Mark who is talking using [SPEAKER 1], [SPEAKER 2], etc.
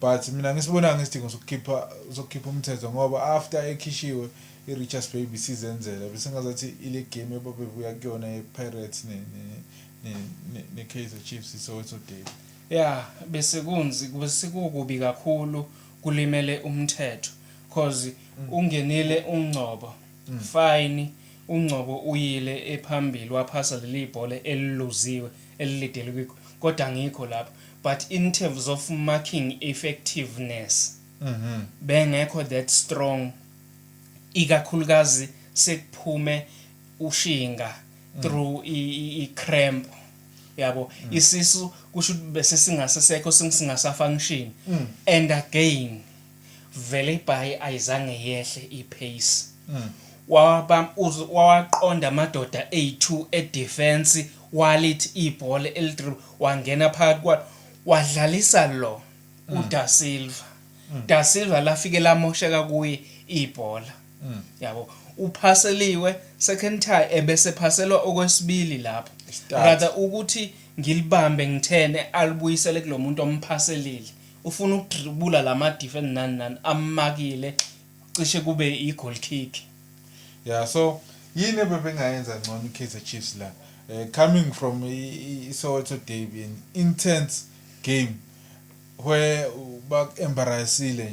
[SPEAKER 1] but mina ngisibona ngesidingo sokukhipha umthetho ngoba after ekhishiwe i-Richards Bay bisizenzela bese ngazathi ile game ebabebuya kuyona ye-Pirates ne-Kaizer Chiefs iSoweto Derby.
[SPEAKER 2] Yeah, bese kukubi kakhulu kulimele umthetho cause ungenile ungcobo fine ungcobo uyile ephambili waphasa leli bhola eliluziwe elilidele kwikho kodwa ngikho lapho but in terms of marking effectiveness bengekho that strong ikakhulukazi sekuphume ushinga through i-cramp yabo isisu kusho bese singasesekho singasa function and again vele by ayizange yehle ipace waqonda amadoda A2 edefense walithi ibhola el3 wangena phakathi kwa wadlalisa lo uDa Silva Da Silva lafike lamosheka kuye ibhola yabo uphaseliwe second time ebese phaselwa okwesibili lapho rather ukuthi ngilibambe ngithene alibuyisele kulomuntu omphaselile ufuna ukudribula lama defense nani amakile cishe kube i-goal kick.
[SPEAKER 1] Yeah, so yini bebengayenza ngcono iKaizer Chiefs la coming from iSoweto Derby, an intense game where back embarrassile